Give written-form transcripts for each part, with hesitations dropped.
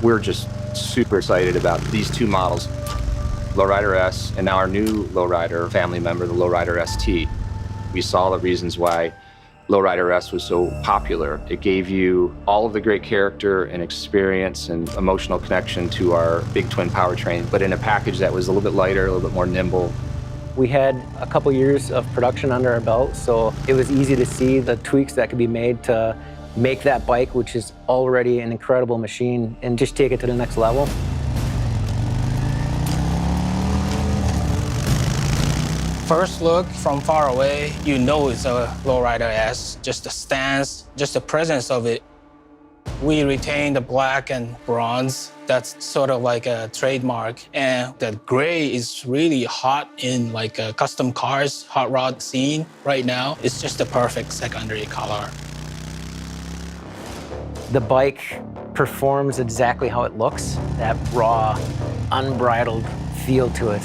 We're just super excited about these two models, Lowrider S and now our new Lowrider family member, the Lowrider ST. We saw the reasons why Lowrider S was so popular. It gave you all of the great character and experience and emotional connection to our big twin powertrain, but in a package that was a little bit lighter, a little bit more nimble. We had a couple years of production under our belt, so it was easy to see the tweaks that could be made to make that bike, which is already an incredible machine, and just take it to the next level. First look from far away, you know it's a Lowrider S. Just the stance, just the presence of it. We retain the black and bronze. That's sort of like a trademark. And the gray is really hot in like a custom cars, hot rod scene right now. It's just the perfect secondary color. The bike performs exactly how it looks, that raw, unbridled feel to it.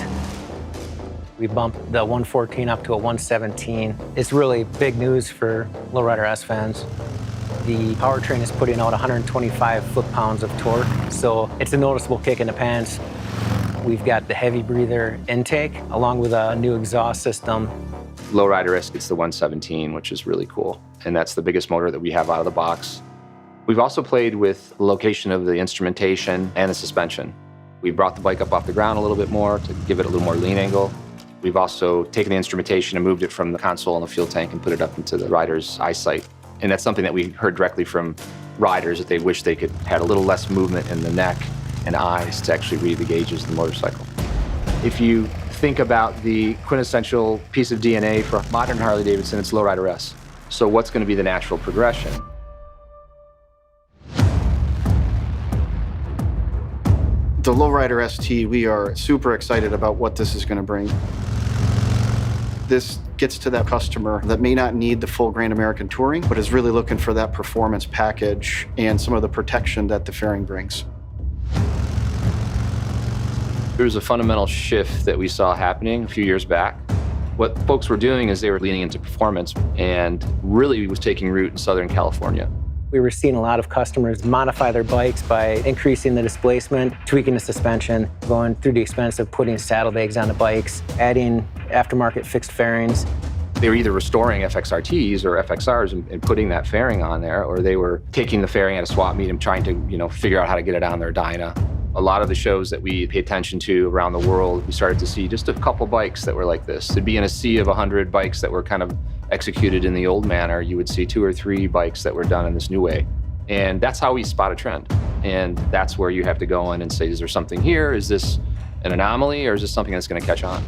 We bumped the 114 up to a 117. It's really big news for Lowrider S fans. The powertrain is putting out 125 foot-pounds of torque, so it's a noticeable kick in the pants. We've got the heavy breather intake, along with a new exhaust system. Lowrider S gets the 117, which is really cool, and that's the biggest motor that we have out of the box. We've also played with the location of the instrumentation and the suspension. We brought the bike up off the ground a little bit more to give it a little more lean angle. We've also taken the instrumentation and moved it from the console and the fuel tank and put it up into the rider's eyesight. And that's something that we heard directly from riders, that they wish they could had a little less movement in the neck and eyes to actually read the gauges of the motorcycle. If you think about the quintessential piece of DNA for modern Harley-Davidson, it's Lowrider S. So what's going to be the natural progression? The Lowrider ST, we are super excited about what this is going to bring. This gets to that customer that may not need the full Grand American Touring, but is really looking for that performance package and some of the protection that the fairing brings. There was a fundamental shift that we saw happening a few years back. What folks were doing is they were leaning into performance, and really was taking root in Southern California. We were seeing a lot of customers modify their bikes by increasing the displacement, tweaking the suspension, going through the expense of putting saddlebags on the bikes, adding aftermarket fixed fairings. They were either restoring FXRTs or FXRs and putting that fairing on there, or they were taking the fairing at a swap meet and trying to, figure out how to get it on their Dyna. A lot of the shows that we pay attention to around the world, we started to see just a couple bikes that were like this. It'd be in a sea of 100 bikes that were kind of executed in the old manner. You would see 2 or 3 bikes that were done in this new way. And that's how we spot a trend. And that's where you have to go in and say, is there something here? Is this an anomaly, or is this something that's going to catch on?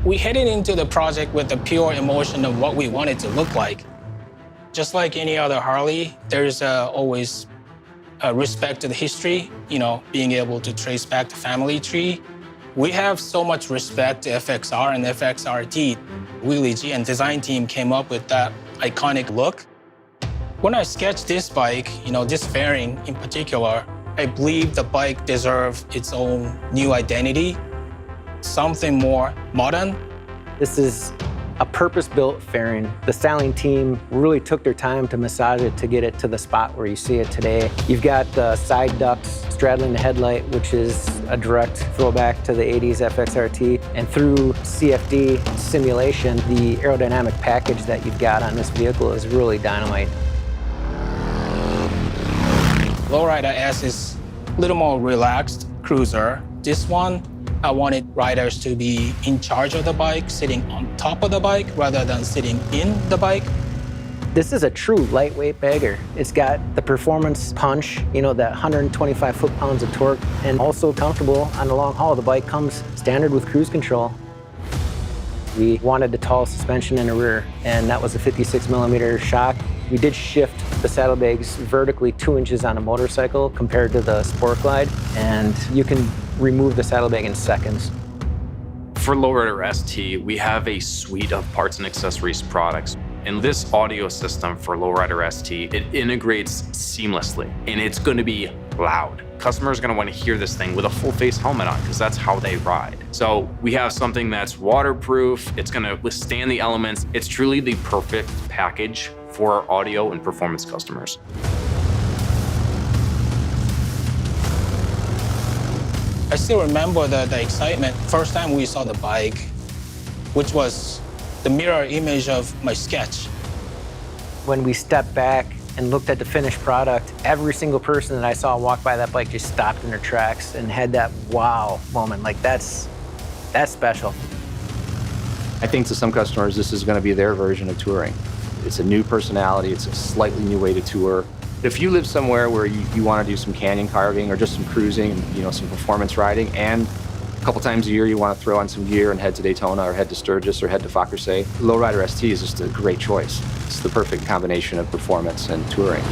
We headed into the project with the pure emotion of what we want it to look like. Just like any other Harley, there's always respect to the history, being able to trace back the family tree. We have so much respect to FXR and FXRT. Wheelie G and design team came up with that iconic look. When I sketched this bike, this fairing in particular, I believe the bike deserves its own new identity, something more modern. This is a purpose-built fairing. The styling team really took their time to massage it to get it to the spot where you see it today. You've got the side ducts straddling the headlight, which is a direct throwback to the 80s FXRT. And through CFD simulation, the aerodynamic package that you've got on this vehicle is really dynamite. Lowrider S is a little more relaxed cruiser. This one, I wanted riders to be in charge of the bike, sitting on top of the bike rather than sitting in the bike. This is a true lightweight bagger. It's got the performance punch, that 125 foot-pounds of torque, and also comfortable on the long haul. The bike comes standard with cruise control. We wanted the tall suspension in the rear, and that was a 56mm shock. We did shift the saddlebags vertically 2 inches on a motorcycle compared to the Sport Glide, and you can remove the saddlebag in seconds. For Lowrider ST, we have a suite of parts and accessories products. And this audio system for Lowrider ST, it integrates seamlessly, and it's going to be loud. Customers are going to want to hear this thing with a full face helmet on, because that's how they ride. So we have something that's waterproof, it's going to withstand the elements. It's truly the perfect package for our audio and performance customers. I still remember the excitement. First time we saw the bike, which was the mirror image of my sketch. When we stepped back and looked at the finished product, every single person that I saw walk by that bike just stopped in their tracks and had that wow moment. Like that's special. I think to some customers, this is going to be their version of touring. It's a new personality. It's a slightly new way to tour. If you live somewhere where you want to do some canyon carving or just some cruising, some performance riding, and a couple times a year you want to throw on some gear and head to Daytona or head to Sturgis or head to Fackersay, Lowrider ST is just a great choice. It's the perfect combination of performance and touring.